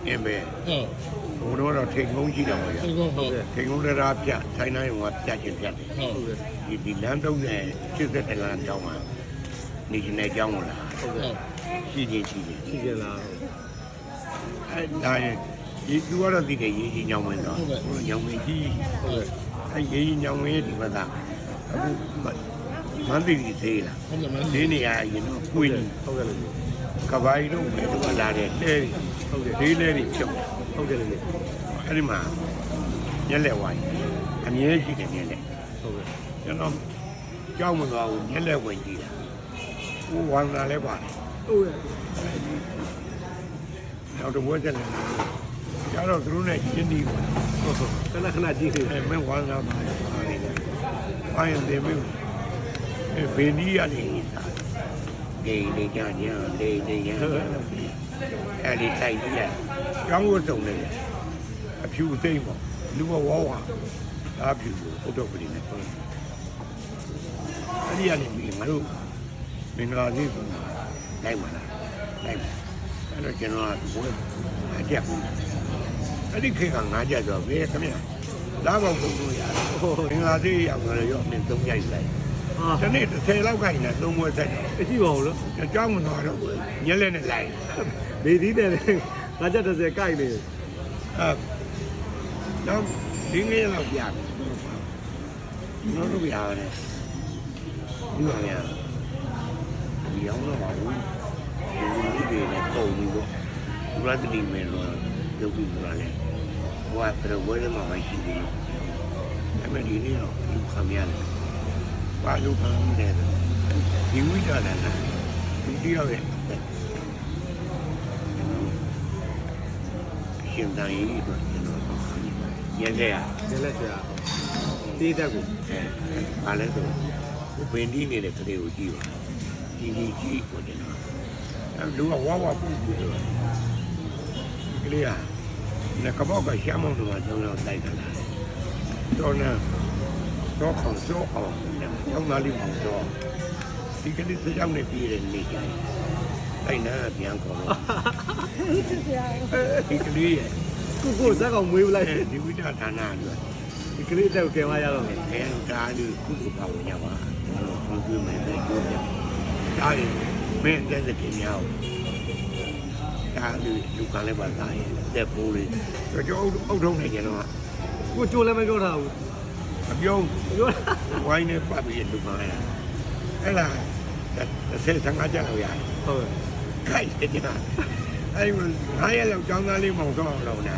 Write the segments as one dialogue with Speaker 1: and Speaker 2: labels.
Speaker 1: အင်းပဲ
Speaker 2: ဟုတ်
Speaker 1: ဘုံတော့ထိန်ကုန်းရှိတော့ဗျာ
Speaker 2: ဒီကောဟုတ်
Speaker 1: ထိန်ကုန်းတရားပြဆိုင်တိုင်းကပြချင်းပြတယ်
Speaker 2: ဟုတ်ကဲ့
Speaker 1: ဒီလမ်းတုံးနဲ့80လမ်းတောင်းမှာနေနေကြောင်းလာ
Speaker 2: ဟုတ်ကဲ့
Speaker 1: ရှိချင်း
Speaker 3: ရှိကြလား
Speaker 1: အဲဒါဒီသူကတော့ဒီကရေးကြီးညောင်းဝင်တော့ညောင်းဝင်ကြီး
Speaker 2: ဟုတ်ကဲ့
Speaker 1: အဲရေးကြီးညောင်းဝင်ဒီဘက်ကအခုမန္တလေးသေးလား
Speaker 2: ဟုတ်ကဲ့မ
Speaker 1: ဒီနေရာရင်တော့ပွင့်
Speaker 3: ဟုတ်ကဲ့လေ
Speaker 1: ကဘာကြီးတော့ဘယ်တော့လာတယ်လဲ
Speaker 3: ဟုတ်ကဲ့
Speaker 1: ဒီလဲတွေဖြုတ်
Speaker 3: ဟုတ်ကဲ့လေ
Speaker 1: အဲ့ဒီမှာညက်လက်ဝိုင်းအမြဲရှိတယ်ညက်လက်
Speaker 3: ဟုတ်ကဲ့
Speaker 1: ကျွန်တော်ကြောက်မသွားဘူးညက်လက်ဝင်ကြည့်တာဟိုဝမ်းလာလဲပါတယ်
Speaker 3: ဟုတ်ကဲ့
Speaker 1: နောက်တော့ဝက်ချက်လည်းကျတော့သူတို့နဲ့ရှင်းပြီးပါ
Speaker 3: ဟုတ်ဟုတ်ခဏခဏကြည့်နေ
Speaker 1: အဲမင်းဝမ်းလာပါတယ်ဟာလေဘာရင်တယ်မင်းအဲဘေးနီးရနေနေတာဂိမ်းနေကြညလေနေရအဲ့ဒီတိုက်ကြည့်ရကျောင်းဝတ်တုံနေတယ်အဖြူသိမ့်ပေါ့လူဘဝဝါအဖြူဘုဒ္ဓပတိနဲ့အဲ့ဒီကနေပြီးငါတို့မင်္ဂလာကြီးကိုလိုက်ပါလားလိုက်ပါအဲ့တော့ကျွန်တော်ကဘုရားအကြက်အဲ့ဒီခေတ်ကငါးကြဆိုဘယ်ခမရလာပေါင်းပုံလို့ရတယ်ဟိုမင်္ဂလာကြီးရောက်တော့ရောမင်းသုံးကြိုက်လိုက်
Speaker 3: ဟာ
Speaker 1: ဒီနေ့30လောက်ခိုင်းနေသုံးဘွဲဆက်တယ်
Speaker 3: အကြည့်ပါဦးလို့
Speaker 1: အကြောင်းမတော်တော့ဘူးညက်လက်နဲ့လိုက်
Speaker 3: နေသီးတယ်လေငါကြ30ကြိုက်နေ
Speaker 1: တော့ဒီငယ်လောက်ပြတယ်ကျွန်တော်တို့ပြရတယ်ဒီပါများဒီအောင်တော့ပါဘူးဒီတွေနဲ့ပုံပြီးတော့ဘုရားတိမယ်လို့ရုပ်ပြီးလာတယ်ဘဝတော်ဝဲမှာမရှိဘူးအဲ့မဲ့ဒီနေ့တော့ဒီခမရတယ်ဘာလို့ခံနေလဲဒီဝိဒါလည်းဒီတယောက်ရဲ့ရှင်တန်ကြီးတို့ကျွန်တော်ညက်ခဲ့ရ
Speaker 3: နေလက်ဆရာတေးတက်ကို
Speaker 1: ဘာလဲဆိုဘင်ဒီနေတဲ့ကလေးကိုကြည့်ပါဒီကိုကျွန်တော်လူကဝါဝါပူပူဆိုကလေးကကဘောက်ကရှာမောင်းတော့ကျောင်းတော့တိုက်တာလားတော့နာတော့ခေါင်းစောအောင်ကျောင်းသားလေးမောင်တော့ဒီကလေးစကြောင်းနဲ့ပြည်တဲ့နေကြတယ်အဲ့နာပြန်ခေါ်တော့ဒီကလေးရဲ့
Speaker 3: ကိုဇက်ကောင်မွေးပလိုက်
Speaker 1: ဒီဝိဒဌာနအတွက်
Speaker 3: ဒီကလေးအတက်ကယ်မရတော့မယ်
Speaker 1: အဲဒါလေးခုခုပါဝင်ရပါဘုံကျွေးမယ်တဲ့ကျိုးပြဒါရင်မင်းတဲ့တဲ့ပြင်များဒါလေးလူကလည်းပါသားရဲ့တက်ပိုးလေးကြောအုတ်ထုံးနေကြတော့
Speaker 3: ကိုကြိုးလည်းမပြောထားဘူး
Speaker 1: မပြုံး
Speaker 3: ပြော
Speaker 1: ဝိုင်းနဲ့ပတ်ပြီးလူကလည်းအဲ့လား15ကျပ်လောက်ရတယ်
Speaker 3: ဟုတ်ကဲ့
Speaker 1: ခိုက်တယ်ကြာအဲ့မှာ9ရက်လောက်ကျောင်းသားလေးမောင်တော့အောင်လားဓာ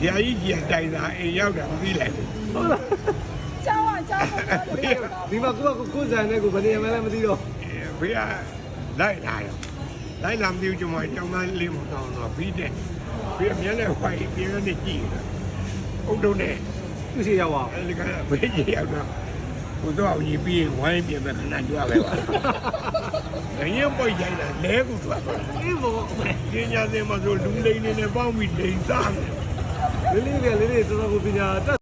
Speaker 1: ကြီးကြီးတိုင်တာအိမ်ရောက်တာမသိလိုက်ဘူး
Speaker 3: ဟုတ်လား
Speaker 4: ကျောင်းကကျောင်းကို
Speaker 3: ဒီမှာကိုဇန်နဲ့ကိုဘယ်နေရာမှလည်းမသိတော့
Speaker 1: ဖေးကလိုက်လာရောလိုက်လာမသိဘူးကျွန်မကျောင်းသားလေးမောင်တော့ပြီးတယ်ဖေးမျက်နှာခွိုက်ပြင်းနေကြည့်အုတ်တုံးနဲ့
Speaker 3: သူ့ရှိရောက်အောင်
Speaker 1: အဲ့ဒီကဘေးကြီးရောက်တော့ဘုရားကြီးပြီးဝိုင်းပြင်မဲ့ခဏကြွားပဲပါငရင်ပွိုက်ရိုက်တာလဲကူထွက်သွား
Speaker 3: အေးဘော
Speaker 1: ပညာသင်မှာဆိုလူလိန်နေနဲ့ပေါင်းပြီးလိန်စားတယ်
Speaker 3: လေးလေးတော်တော်ကိုပညာတတ်